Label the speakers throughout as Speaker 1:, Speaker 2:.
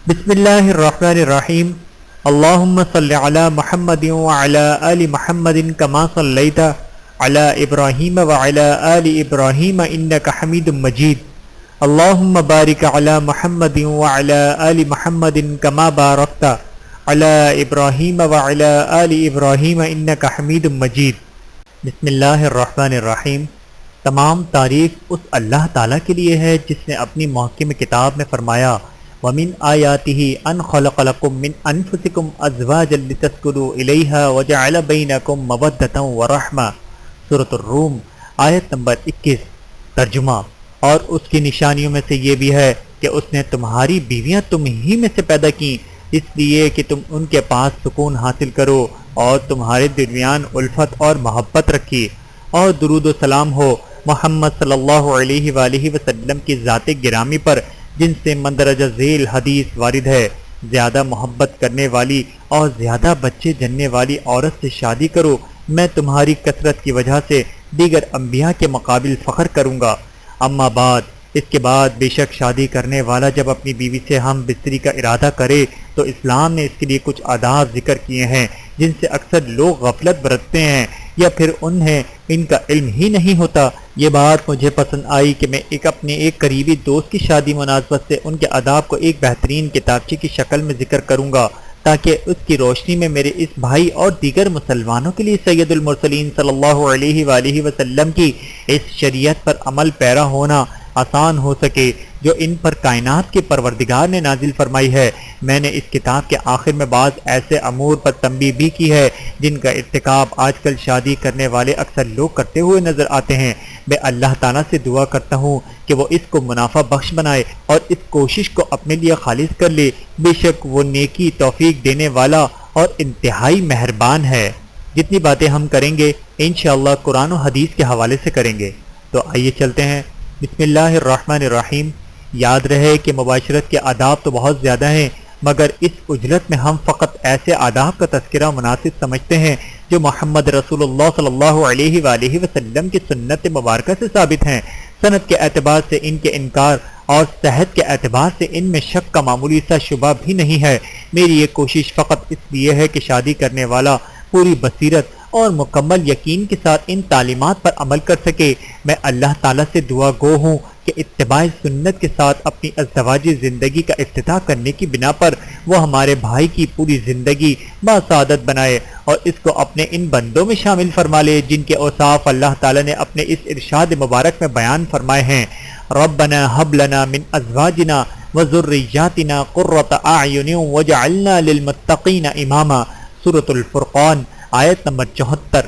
Speaker 1: بسم اللہ الرحمن الرحیم اللہم صل علی محمد وعلی آل محمد کما صلیت علی ابراہیم وعلی آل ابراہیم انک حمید مجید اللہم بارک علی محمد وعلی آل محمد کما بارکت علی ابراہیم وعلی آل ابراہیم انک حمید مجید۔ بسم اللہ الرحمن الرحیم۔ تمام تعریف اس اللہ تعالیٰ کے لیے ہے جس نے اپنی محکم کتاب میں فرمایا وَمِنْ آيَاتِهِ أَنْ خَلَقَ لَكُم مِّنْ أَنفُسِكُمْ أَزْوَاجًا لِتَسْكُنُوا إِلَيْهَا وَجَعَلَ بَيْنَكُم مَّوَدَّةً وَرَحْمَةً۔ سورۃ الروم آیت نمبر 21۔ ترجمہ۔ اور اس کی نشانیوں میں سے یہ بھی ہے کہ اس نے تمہاری بیویاں تم ہی میں سے پیدا کیں اس لیے کہ تم ان کے پاس سکون حاصل کرو اور تمہارے درمیان الفت اور محبت رکھی۔ اور درود و سلام ہو محمد صلی اللہ علیہ وآلہ وسلم کی ذات گرامی پر جن سے مندرجہ ذیل حدیث وارد ہے، زیادہ محبت کرنے والی اور زیادہ بچے جننے والی عورت سے شادی کرو، میں تمہاری کثرت کی وجہ سے دیگر انبیاء کے مقابل فخر کروں گا۔ اما بعد، اس کے بعد بے شک شادی کرنے والا جب اپنی بیوی سے ہم بستری کا ارادہ کرے تو اسلام نے اس کے لیے کچھ آداب ذکر کیے ہیں جن سے اکثر لوگ غفلت برتتے ہیں یا پھر انہیں ان کا علم ہی نہیں ہوتا۔ یہ بات مجھے پسند آئی کہ میں اپنے ایک قریبی دوست کی شادی مناسبت سے ان کے آداب کو ایک بہترین کتابچے کی شکل میں ذکر کروں گا تاکہ اس کی روشنی میں میرے اس بھائی اور دیگر مسلمانوں کے لیے سید المرسلین صلی اللہ علیہ وآلہ وسلم کی اس شریعت پر عمل پیرا ہونا آسان ہو سکے جو ان پر کائنات کے پروردگار نے نازل فرمائی ہے۔ میں نے اس کتاب کے آخر میں بعض ایسے امور پر تنبیہ بھی کی ہے جن کا ارتکاب آج کل شادی کرنے والے اکثر لوگ کرتے ہوئے نظر آتے ہیں۔ میں اللہ تعالیٰ سے دعا کرتا ہوں کہ وہ اس کو منافع بخش بنائے اور اس کوشش کو اپنے لیے خالص کر لے، بے شک وہ نیکی توفیق دینے والا اور انتہائی مہربان ہے۔ جتنی باتیں ہم کریں گے انشاءاللہ قرآن و حدیث کے حوالے سے کریں گے، تو آئیے چلتے ہیں۔ بسم اللہ الرحمن الرحیم۔ یاد رہے کہ مباشرت کے آداب تو بہت زیادہ ہیں، مگر اس اجلت میں ہم فقط ایسے آداب کا تذکرہ مناسب سمجھتے ہیں جو محمد رسول اللہ صلی اللہ علیہ وآلہ وسلم کی سنت مبارکہ سے ثابت ہیں۔ سند کے اعتبار سے ان کے انکار اور صحت کے اعتبار سے ان میں شک کا معمولی سا شبہ بھی نہیں ہے۔ میری یہ کوشش فقط اس لیے ہے کہ شادی کرنے والا پوری بصیرت اور مکمل یقین کے ساتھ ان تعلیمات پر عمل کر سکے۔ میں اللہ تعالیٰ سے دعا گو ہوں کہ اتباع سنت کے ساتھ اپنی ازدواجی زندگی کا افتتاح کرنے کی بنا پر وہ ہمارے بھائی کی پوری زندگی بسعادت بنائے اور اس کو اپنے ان بندوں میں شامل فرما لے جن کے اوصاف اللہ تعالیٰ نے اپنے اس ارشاد مبارک میں بیان فرمائے ہیں۔ ربنا ہب لنا من ازواجنا وذریاتنا قرۃ اعین واجعلنا للمتقین اماما۔ سورۃ الفرقان آیت نمبر 74۔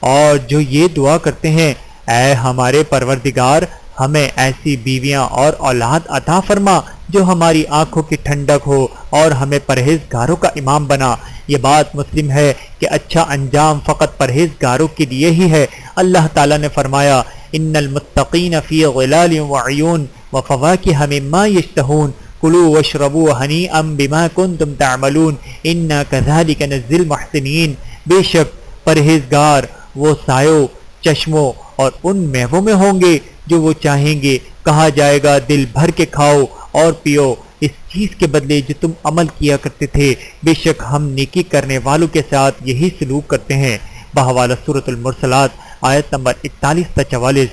Speaker 1: اور جو یہ دعا کرتے ہیں، اے ہمارے پروردگار ہمیں ایسی بیویاں اور اولاد عطا فرما جو ہماری آنکھوں کی ٹھنڈک ہو اور ہمیں پرہیزگاروں کا امام بنا۔ یہ بات مسلم ہے کہ اچھا انجام فقط پرہیزگاروں کے لیے ہی ہے۔ اللہ تعالیٰ نے فرمایا ان المتقین فی ظلال وعیون وفواکہ مما یشتہون کلوا واشربوا ہنیئا بما کنتم تعملون انا کذالک نجزی المحسنین۔ بے شک پرہیزگار وہ سایوں، چشموں اور ان میووں میں ہوں گے جو وہ چاہیں گے۔ کہا جائے گا دل بھر کے کھاؤ اور پیو اس چیز کے بدلے جو تم عمل کیا کرتے تھے، بے شک ہم نیکی کرنے والوں کے ساتھ یہی سلوک کرتے ہیں۔ بحوالہ سورۃ المرسلات آیت نمبر 41 تا 44۔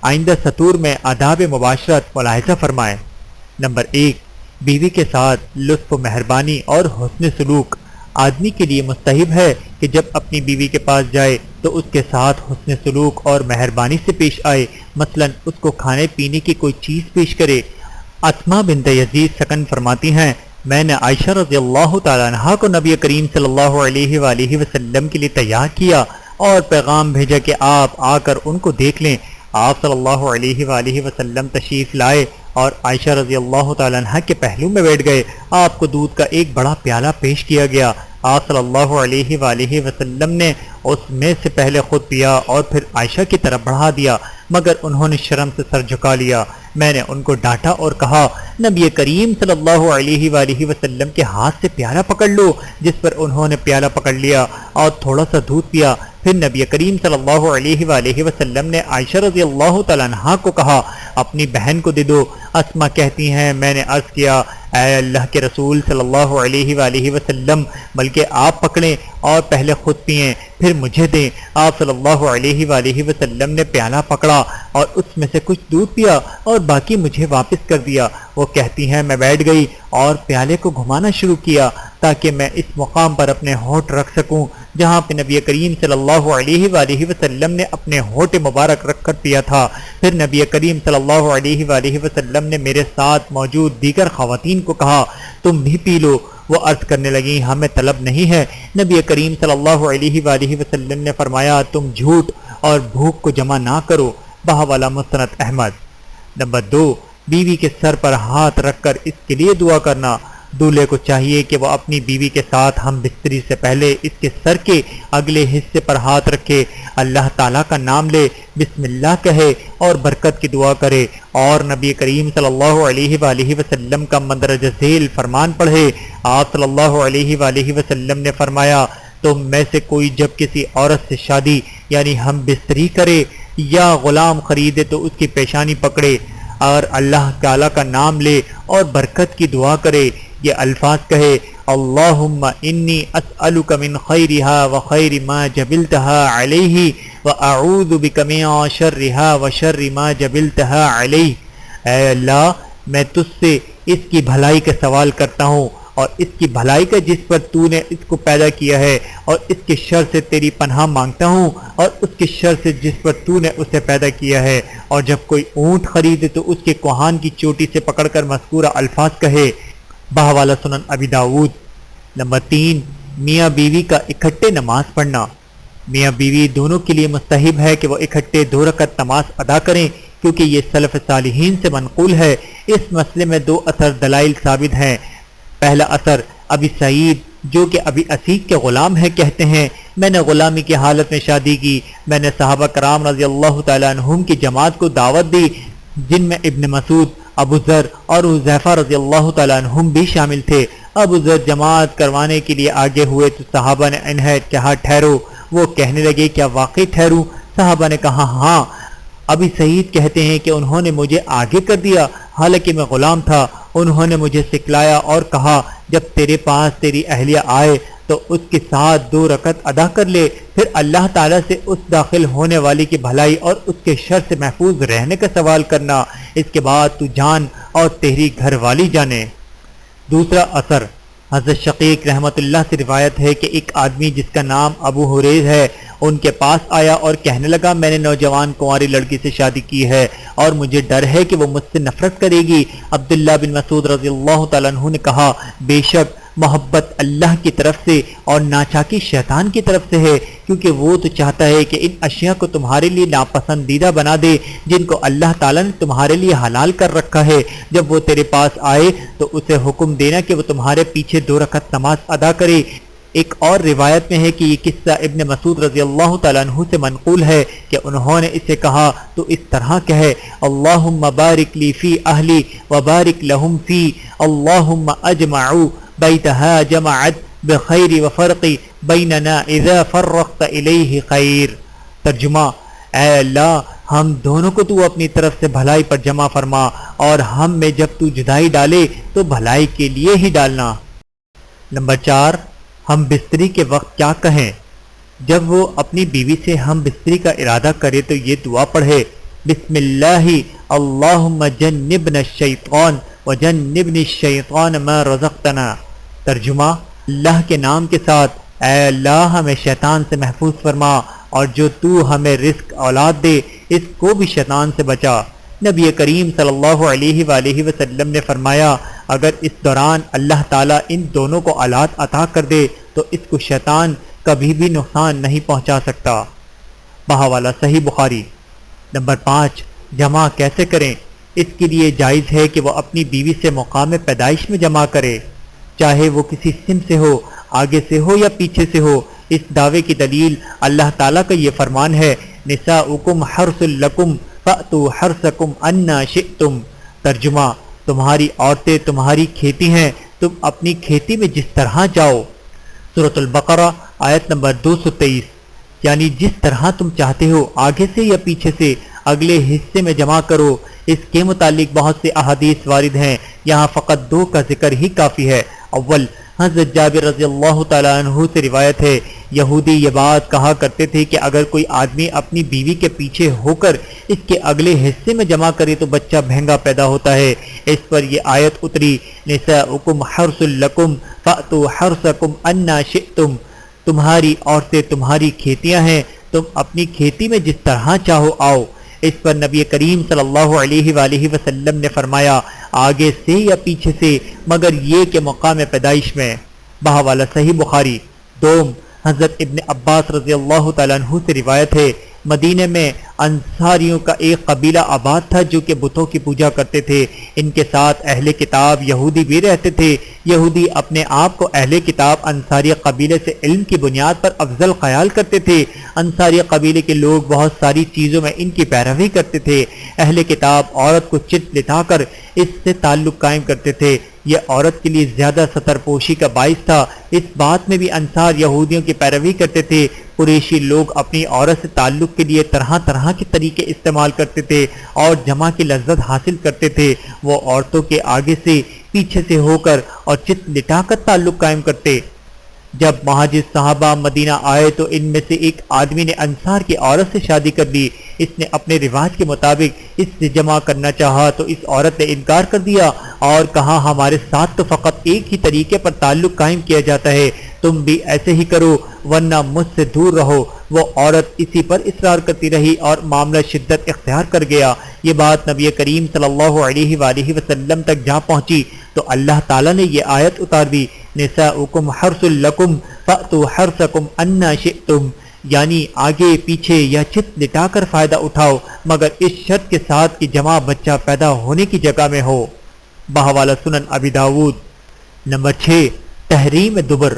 Speaker 1: آئندہ سطور میں آداب مباشرت ملاحظہ فرمائیں۔ نمبر 1، بیوی کے ساتھ لطف و مہربانی اور حسن سلوک۔ آدمی کے لیے مستحب ہے کہ جب اپنی بیوی کے پاس جائے تو اس کے ساتھ حسن سلوک اور مہربانی سے پیش آئے، مثلا اس کو کھانے پینے کی کوئی چیز پیش کرے۔ اسماء بنت یزید سکن فرماتی ہیں میں نے عائشہ رضی اللہ تعالیٰ عنہا کو نبی کریم صلی اللہ علیہ وآلہ وسلم کے لیے تیار کیا اور پیغام بھیجا کہ آپ آ کر ان کو دیکھ لیں۔ آپ صلی اللہ علیہ وآلہ وسلم تشریف لائے اور عائشہ رضی اللہ تعالیٰ عنہ کے پہلو میں بیٹھ گئے۔ آپ کو دودھ کا ایک بڑا پیالہ پیش کیا گیا۔ آپ صلی اللہ علیہ وآلہ وسلم نے اس میں سے پہلے خود پیا اور پھر عائشہ کی طرف بڑھا دیا، مگر انہوں نے شرم سے سر جھکا لیا۔ میں نے ان کو ڈانٹا اور کہا نبی کریم صلی اللہ علیہ وآلہ وسلم کے ہاتھ سے پیالہ پکڑ لو، جس پر انہوں نے پیالہ پکڑ لیا اور تھوڑا سا دودھ پیا۔ پھر نبی کریم صلی اللہ علیہ وآلہ وسلم نے عائشہ رضی اللہ تعالیٰ عنہا کو کہا اپنی بہن کو دے دو۔ اسما کہتی ہیں میں نے عرض کیا اے اللہ کے رسول صلی اللہ علیہ وآلہ وسلم بلکہ آپ پکڑیں اور پہلے خود پئیں پھر مجھے دیں۔ آپ صلی اللہ علیہ وآلہ وسلم نے پیالہ پکڑا اور اس میں سے کچھ دودھ پیا اور باقی مجھے واپس کر دیا۔ وہ کہتی ہیں میں بیٹھ گئی اور پیالے کو گھمانا شروع کیا تاکہ میں اس مقام پر اپنے ہونٹ رکھ سکوں جہاں پہ نبی کریم صلی اللہ علیہ وآلہ وسلم نے اپنے ہونٹ مبارک رکھ کر پیا تھا۔ پھر نبی کریم صلی اللہ علیہ وآلہ وسلم نے میرے ساتھ موجود دیگر خواتین کو کہا تم بھی پی لو۔ وہ عرض کرنے لگیں ہمیں طلب نہیں ہے۔ نبی کریم صلی اللہ علیہ وآلہ وسلم نے فرمایا تم جھوٹ اور بھوک کو جمع نہ کرو۔ بہوالا مسند احمد۔ نمبر 2، بیوی کے سر پر ہاتھ رکھ کر اس کے لیے دعا کرنا۔ دولہے کو چاہیے کہ وہ اپنی بیوی کے ساتھ ہم بستری سے پہلے اس کے سر کے اگلے حصے پر ہاتھ رکھے، اللہ تعالیٰ کا نام لے، بسم اللہ کہے اور برکت کی دعا کرے اور نبی کریم صلی اللہ علیہ وآلہ وسلم کا مندرجہ ذیل فرمان پڑھے۔ آپ صلی اللہ علیہ وآلہ وسلم نے فرمایا تم میں سے کوئی جب کسی عورت سے شادی یعنی ہم بستری کرے یا غلام خریدے تو اس کی پیشانی پکڑے اور اللہ تعالیٰ کا نام لے اور برکت کی دعا کرے، یہ الفاظ کہے اللہم انی اسألک من خیرہا وخیر ما جبلتہا علیہ واعوذ بک من شرہا وشر ما جبلتہا علیہ۔ اے اللہ میں تجھ سے اس کی بھلائی کا سوال کرتا ہوں اور اس کی بھلائی کا جس پر تو نے اس کو پیدا کیا ہے، اور اس کے شر سے تیری پناہ مانگتا ہوں اور اس کے شر سے جس پر تو نے اسے پیدا کیا ہے۔ اور جب کوئی اونٹ خریدے تو اس کے کوہان کی چوٹی سے پکڑ کر مذکورہ الفاظ کہے۔ بہوالا سنن ابی داؤد۔ نمبر 3، میاں بیوی کا اکٹھے نماز پڑھنا۔ میاں بیوی دونوں کے لیے مستحب ہے کہ وہ اکٹھے 2 رکعت نماز ادا کریں کیونکہ یہ سلف صالحین سے منقول ہے۔ اس مسئلے میں 2 اثر دلائل ثابت ہیں۔ پہلا اثر ابی سعید جو کہ ابی عصیق کے غلام ہیں کہتے ہیں میں نے غلامی کی حالت میں شادی کی، میں نے صحابہ کرام رضی اللہ تعالیٰ عنہم کی جماعت کو دعوت دی جن میں ابن مسعود، ابو ذر اور حذیفہ رضی اللہ تعالیٰ عنہم بھی شامل تھے۔ ابو ذر جماعت کروانے کے لیے آگے ہوئے تو صحابہ نے انہیں کہا ٹھہرو۔ وہ کہنے لگے کیا واقعی ٹھہروں؟ صحابہ نے کہا ہاں۔ ابی سعید کہتے ہیں کہ انہوں نے مجھے آگے کر دیا حالانکہ میں غلام تھا۔ انہوں نے مجھے سکھلایا اور کہا جب تیرے پاس تیری اہلیہ آئے تو اس کے ساتھ 2 رکعت ادا کر لے، پھر اللہ تعالیٰ سے اس داخل ہونے والی کی بھلائی اور اس کے شر سے محفوظ رہنے کا سوال کرنا، اس کے بعد تو جان اور تیری گھر والی جانے۔ دوسرا اثر حضرت شقیق رحمۃ اللہ سے روایت ہے کہ ایک آدمی جس کا نام ابو حریز ہے ان کے پاس آیا اور کہنے لگا میں نے نوجوان کنواری لڑکی سے شادی کی ہے اور مجھے ڈر ہے کہ وہ مجھ سے نفرت کرے گی۔ عبداللہ بن مسعود رضی اللہ تعالیٰ عنہ نے کہا بے شک محبت اللہ کی طرف سے اور ناچاکی شیطان کی طرف سے ہے، کیونکہ وہ تو چاہتا ہے کہ ان اشیاء کو تمہارے لیے ناپسندیدہ بنا دے جن کو اللہ تعالیٰ نے تمہارے لیے حلال کر رکھا ہے۔ جب وہ تیرے پاس آئے تو اسے حکم دینا کہ وہ تمہارے پیچھے 2 رکعت نماز ادا کرے۔ ایک اور روایت میں ہے کہ یہ قصہ ابن مسعود رضی اللہ تعالیٰ عنہ سے منقول ہے کہ انہوں نے اسے کہا تو اس طرح کہے اللہم بارک لی فی اہلی وبارک لہم فی اللہم اجمعوا بیتہا جمعت بخیر وفرق بیننا اذا فرقت الیہ خیر۔ ترجمہ اے اللہ ہم دونوں کو تو اپنی طرف سے بھلائی پر جمع فرما اور ہم میں جب تو جدائی ڈالے تو بھلائی کے لیے ہی ڈالنا۔ نمبر 4، ہم بستری کے وقت کیا کہیں؟ جب وہ اپنی بیوی سے ہم بستری کا ارادہ کرے تو یہ دعا پڑھے بسم اللہ اللہم جنبنا الشیطان وجنبنی الشیطان ما رزقتنا۔ ترجمہ اللہ کے نام کے ساتھ اے اللہ ہمیں شیطان سے محفوظ فرما اور جو تو ہمیں رزق اولاد دے اس کو بھی شیطان سے بچا۔ نبی کریم صلی اللہ علیہ وآلہ وسلم نے فرمایا اگر اس دوران اللہ تعالیٰ ان دونوں کو اولاد عطا کر دے تو اس کو شیطان کبھی بھی نقصان نہیں پہنچا سکتا۔ بہوالا صحیح بخاری۔ نمبر 5، جمع کیسے کریں؟ اس کے لیے جائز ہے کہ وہ اپنی بیوی سے مقام پیدائش میں جمع کرے، چاہے وہ کسی سم سے ہو، آگے سے ہو یا پیچھے سے ہو۔ اس دعوے کی دلیل اللہ تعالیٰ کا یہ فرمان ہے نساؤکم حرث لکم فأتوا حرثکم انا شئتم۔ ترجمہ تمہاری عورتیں تمہاری کھیتی ہیں، تم اپنی کھیتی میں جس طرح جاؤ۔ سورۃ البقرہ آیت نمبر 223۔ یعنی جس طرح تم چاہتے ہو آگے سے یا پیچھے سے اگلے حصے میں جمع کرو۔ اس کے متعلق بہت سے احادیث وارد ہیں، یہاں فقط 2 کا ذکر ہی کافی ہے۔ اول، حضرت جابر رضی اللہ تعالیٰ عنہ سے روایت ہے، یہودی یہ بات کہا کرتے تھے کہ اگر کوئی آدمی اپنی بیوی کے پیچھے ہو کر اس کے اگلے حصے میں جمع کرے تو بچہ بھینگا پیدا ہوتا ہے۔ اس پر یہ آیت اتری، نساؤکم حرث لکم فأتوا حرثکم انا شئتم، تمہاری عورتیں تمہاری کھیتیاں ہیں، تم اپنی کھیتی میں جس طرح چاہو آؤ۔ اس پر نبی کریم صلی اللہ علیہ وآلہ وسلم نے فرمایا، آگے سے یا پیچھے سے، مگر یہ کہ مقام پیدائش میں۔ بہوالا صحیح بخاری۔ دوم، حضرت ابن عباس رضی اللہ تعالیٰ عنہ سے روایت ہے، مدینے میں انصاریوں کا ایک قبیلہ آباد تھا جو کہ بتوں کی پوجا کرتے تھے۔ ان کے ساتھ اہل کتاب یہودی بھی رہتے تھے۔ یہودی اپنے آپ کو اہل کتاب انصاری قبیلے سے علم کی بنیاد پر افضل خیال کرتے تھے۔ انصاری قبیلے کے لوگ بہت ساری چیزوں میں ان کی پیروی کرتے تھے۔ اہل کتاب عورت کو چت لٹا کر اس سے تعلق قائم کرتے تھے۔ یہ عورت کے لیے زیادہ ستر پوشی کا باعث تھا۔ اس بات میں بھی انصار یہودیوں کی پیروی کرتے تھے۔ قریشی لوگ اپنی عورت سے تعلق کے لیے طرح طرح کے طریقے استعمال کرتے تھے اور جمع کی لذت حاصل کرتے تھے۔ وہ عورتوں کے آگے سے، پیچھے سے ہو کر اور چت لٹا کر تعلق قائم کرتے۔ جب مہاجر صحابہ مدینہ آئے تو ان میں سے ایک آدمی نے انصار کی عورت سے شادی کر لی۔ اس نے اپنے رواج کے مطابق اس سے جمع کرنا چاہا تو اس عورت نے انکار کر دیا اور کہا، ہمارے ساتھ تو فقط ایک ہی طریقے پر تعلق قائم کیا جاتا ہے، تم بھی ایسے ہی کرو ورنہ مجھ سے دور رہو۔ وہ عورت اسی پر اصرار کرتی رہی اور معاملہ شدت اختیار کر گیا۔ یہ بات نبی کریم صلی اللہ علیہ وآلہ وسلم تک جا پہنچی تو اللہ تعالیٰ نے یہ آیت اتار دی، نساؤکم حرث لکم فأتوا حرثکم انا شئتم، یعنی آگے پیچھے یا چت لٹا کر فائدہ اٹھاؤ، مگر اس شرط کے ساتھ کہ جمع بچہ پیدا ہونے کی جگہ میں ہو۔ بحوالہ سنن ابی داود۔ نمبر 6، تحریم دبر۔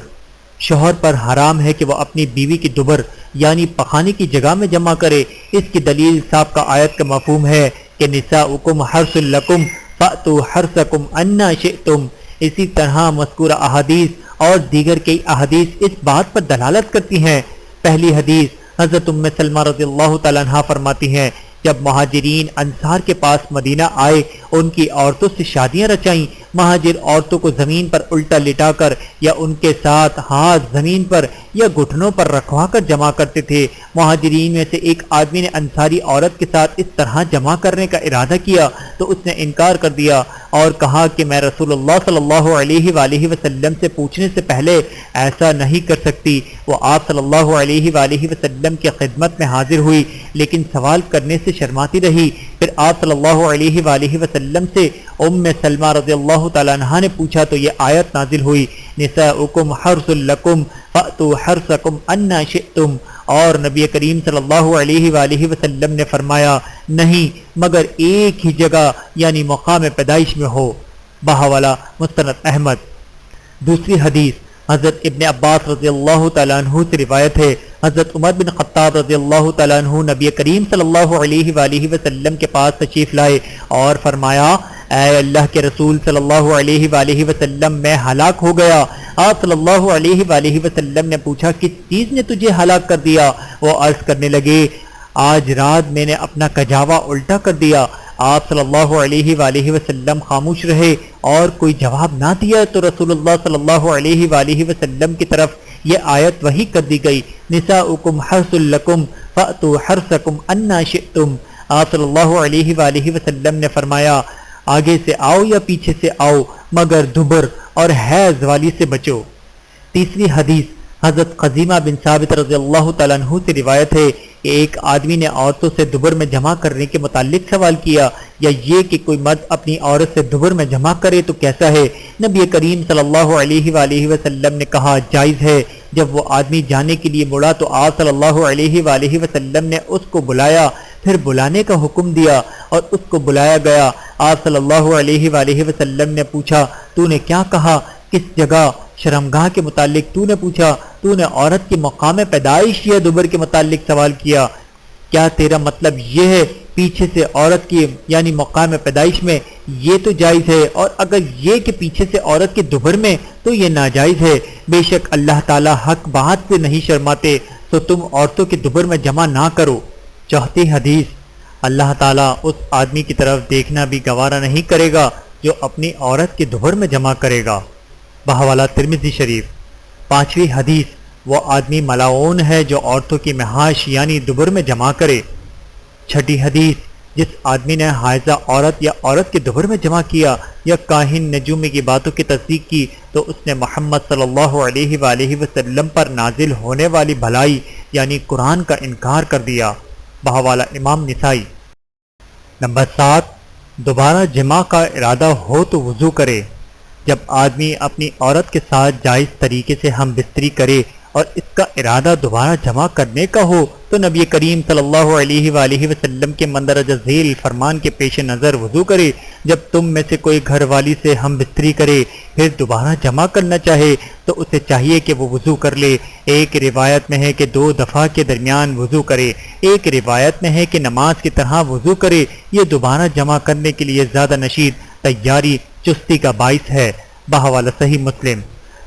Speaker 1: شوہر پر حرام ہے کہ وہ اپنی بیوی کی دبر یعنی پخانے کی جگہ میں جمع کرے۔ اس کی دلیل سابقہ آیت کا مفہوم ہے کہ نساؤکم حرث لکم فأتوا حرثکم انا شئتم۔ اسی طرح مذکورہ احادیث اور دیگر کئی احادیث اس بات پر دلالت کرتی ہیں۔ پہلی حدیث، حضرت ام سلمہ رضی اللہ تعالیٰ عنہ فرماتی ہیں، جب مہاجرین انصار کے پاس مدینہ آئے، ان کی عورتوں سے شادیاں رچائیں۔ مہاجر عورتوں کو زمین پر الٹا لٹا کر یا ان کے ساتھ ہاتھ زمین پر یا گھٹنوں پر رکھوا کر جمع کرتے تھے۔ مہاجرین میں سے ایک آدمی نے انصاری عورت کے ساتھ اس طرح جمع کرنے کا ارادہ کیا تو اس نے انکار کر دیا اور کہا کہ میں رسول اللہ صلی اللہ علیہ وآلہ وسلم سے پوچھنے سے پہلے ایسا نہیں کر سکتی۔ وہ آپ صلی اللہ علیہ وآلہ وسلم کی خدمت میں حاضر ہوئی لیکن سوال کرنے سے شرماتی رہی۔ پھر آپ صلی اللہ علیہ وآلہ وسلم سے ام سلمہ رضی اللہ تعالیٰ عنہ نے پوچھا تو یہ آیت نازل ہوئی، نساؤکم حرث لکم فأتوا حرثکم انا شئتم، اور نبی کریم صلی اللہ علیہ وآلہ وسلم نے فرمایا، نہیں مگر ایک ہی جگہ یعنی مقام پیدائش میں ہو۔ بحوالہ مستند احمد۔ دوسری حدیث، حضرت ابن عباس رضی اللہ تعالیٰ عنہ سے روایت ہے، حضرت عمر بن خطاب رضی اللہ تعالیٰ عنہ نبی کریم صلی اللہ علیہ وآلہ وسلم کے پاس تشریف لائے اور فرمایا، اے اللہ کے رسول صلی اللہ علیہ وآلہ وسلم، میں ہلاک ہو گیا۔ آپ صلی اللہ علیہ وآلہ وسلم نے پوچھا، کس چیز نے تجھے ہلاک کر دیا؟ وہ عرض کرنے لگے، آج رات میں نے اپنا کجاوا الٹا کر دیا۔ آپ صلی اللہ علیہ وآلہ وسلم خاموش رہے اور کوئی جواب نہ دیا تو رسول اللہ صلی اللہ علیہ وآلہ وسلم کی طرف یہ آیت وحی کر دی گئی، نساؤکم حرث لکم فأتوا حرثکم انا شئتم۔ آپ صلی اللہ علیہ وآلہ وسلم نے فرمایا، آگے سے آؤ یا پیچھے سے آؤ، مگر دبر اور حیض والی سے بچو۔ تیسری حدیث، حضرت خزیمہ بن ثابت رضی اللہ تعالیٰ عنہ سے روایت ہے کہ ایک آدمی نے عورتوں سے دبر میں جمع کرنے کے متعلق سوال کیا، یا یہ کہ کوئی مرد اپنی عورت سے دبر میں جمع کرے تو کیسا ہے؟ نبی کریم صلی اللہ علیہ وآلہ وسلم نے کہا، جائز ہے۔ جب وہ آدمی جانے کے لیے مڑا تو آپ صلی اللہ علیہ وآلہ وسلم نے اس کو بلایا، پھر بلانے کا حکم دیا اور اس کو بلایا گیا۔ آپ صلی اللہ علیہ وآلہ وسلم نے پوچھا، تو نے کیا کہا؟ کس جگہ؟ شرمگاہ کے متعلق تو نے پوچھا؟ تو نے عورت کے مقام پیدائش یا دبر کے متعلق سوال کیا؟ کیا تیرا مطلب یہ ہے پیچھے سے عورت کی یعنی مقام پیدائش میں یہ تو جائز ہے، اور اگر یہ کہ پیچھے سے عورت کے دبر میں تو یہ ناجائز ہے؟ بے شک اللہ تعالیٰ حق بات سے نہیں شرماتے، تو تم عورتوں کے دبر میں جمع نہ کرو۔ چوتھی حدیث، اللہ تعالیٰ اس آدمی کی طرف دیکھنا بھی گوارا نہیں کرے گا جو اپنی عورت کے دبر میں جمع کرے گا۔ بحوالہ ترمذی شریف۔ 5ویں حدیث، وہ آدمی ملعون ہے جو عورتوں کی محاش یعنی دبر میں جمع کرے۔ 6ٹھی حدیث، جس آدمی نے حائضہ عورت یا عورت کے دبر میں جمع کیا یا کاہن نجومی کی باتوں کی تصدیق کی تو اس نے محمد صلی اللہ علیہ وآلہ وسلم پر نازل ہونے والی بھلائی یعنی قرآن کا انکار کر دیا۔ بحوالہ امام نسائی۔ نمبر 7، دوبارہ جماع کا ارادہ ہو تو وضو کرے۔ جب آدمی اپنی عورت کے ساتھ جائز طریقے سے ہم بستری کرے اور اس کا ارادہ دوبارہ جمع کرنے کا ہو تو نبی کریم صلی اللہ علیہ وآلہ وسلم کے مندرجہ ذیل فرمان کے پیش نظر وضو کرے۔ جب تم میں سے کوئی گھر والی سے ہم بستری کرے پھر دوبارہ جمع کرنا چاہے تو اسے چاہیے کہ وہ وضو کر لے۔ ایک روایت میں ہے کہ 2 دفعہ کے درمیان وضو کرے، ایک روایت میں ہے کہ نماز کی طرح وضو کرے۔ یہ دوبارہ جمع کرنے کے لیے زیادہ نشید، تیاری، چستی کا باعث ہے۔ بحوالہ صحیح مسلم۔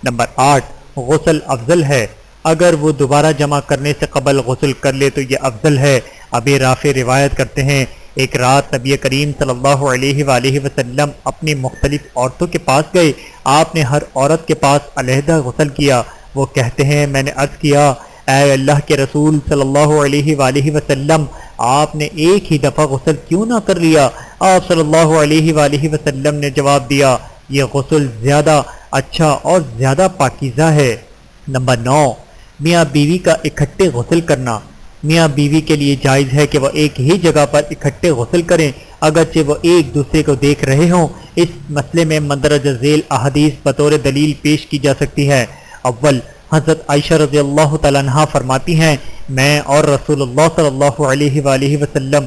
Speaker 1: نمبر 8، غسل افضل ہے۔ اگر وہ دوبارہ جمع کرنے سے قبل غسل کر لے تو یہ افضل ہے۔ ابی رافع روایت کرتے ہیں ایک رات نبی کریم صلی اللہ علیہ وآلہ وسلم اپنی مختلف عورتوں کے پاس گئے۔ آپ نے ہر عورت کے پاس علیحدہ غسل کیا۔ وہ کہتے ہیں میں نے عرض کیا اے اللہ کے رسول صلی اللہ علیہ وآلہ وسلم، آپ نے ایک ہی دفعہ غسل کیوں نہ کر لیا؟ آپ صلی اللہ علیہ وآلہ وسلم نے جواب دیا یہ غسل زیادہ اچھا اور زیادہ پاکیزہ ہے۔ نمبر 9، میاں بیوی کا اکٹھے غسل کرنا۔ میاں بیوی کے لیے جائز ہے کہ وہ ایک ہی جگہ پر اکٹھے غسل کریں اگرچہ وہ ایک دوسرے کو دیکھ رہے ہوں۔ اس مسئلے میں مندرجہ ذیل احادیث بطور دلیل پیش کی جا سکتی ہے۔ اول، حضرت عائشہ رضی اللہ تعالیٰ عنہا فرماتی ہیں میں اور رسول اللہ صلی اللہ علیہ وآلہ وسلم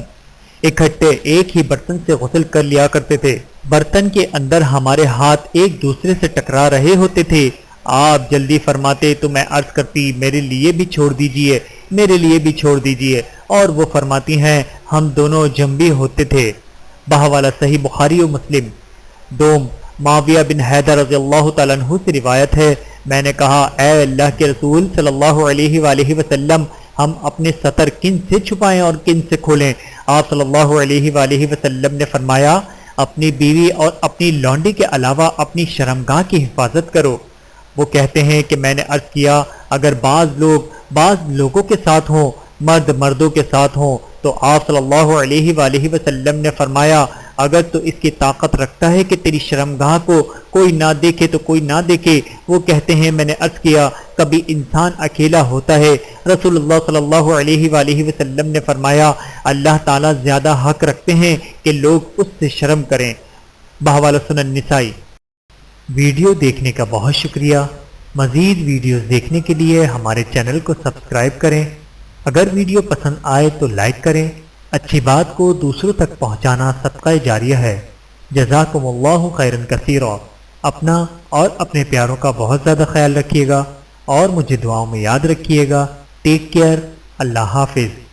Speaker 1: اکٹھے ایک ہی برتن سے غسل کر لیا کرتے تھے۔ برتن کے اندر ہمارے ہاتھ ایک دوسرے سے ٹکرا رہے ہوتے تھے۔ آپ جلدی فرماتے تو میں عرض کرتی میرے لیے بھی چھوڑ دیجئے، میرے لیے بھی چھوڑ دیجئے، اور وہ فرماتی ہیں ہم دونوں جنبی ہوتے تھے۔ بحوالہ صحیح بخاری و مسلم۔ دوم، معاویہ بن حیدر رضی اللہ تعالیٰ عنہ سے روایت ہے میں نے کہا اے اللہ کے رسول صلی اللہ علیہ وآلہ وسلم، ہم اپنے سطر کن سے چھپائیں اور کن سے کھولیں؟ آپ صلی اللہ علیہ وآلہ وسلم نے فرمایا اپنی بیوی اور اپنی لونڈی کے علاوہ اپنی شرمگاہ کی حفاظت کرو۔ وہ کہتے ہیں کہ میں نے عرض کیا اگر بعض لوگوں کے ساتھ ہوں، مرد مردوں کے ساتھ ہوں، تو آپ صلی اللہ علیہ وآلہ وسلم نے فرمایا اگر تو اس کی طاقت رکھتا ہے کہ تیری شرمگاہ کو کوئی نہ دیکھے تو کوئی نہ دیکھے۔ وہ کہتے ہیں میں نے عرض کیا کبھی انسان اکیلا ہوتا ہے؟ رسول اللہ صلی اللہ علیہ وآلہ وسلم نے فرمایا اللہ تعالیٰ زیادہ حق رکھتے ہیں کہ لوگ اس سے شرم کریں۔ بحوالہ سنن نسائی۔ ویڈیو دیکھنے کا بہت شکریہ۔ مزید ویڈیوز دیکھنے کے لیے ہمارے چینل کو سبسکرائب کریں۔ اگر ویڈیو پسند آئے تو لائک کریں۔ اچھی بات کو دوسروں تک پہنچانا صدقہ جاریہ ہے۔ جزاکم اللہ خیرا کثیرا۔ اپنا اور اپنے پیاروں کا بہت زیادہ خیال رکھیے گا اور مجھے دعاؤں میں یاد رکھیے گا۔ Take care. اللہ حافظ۔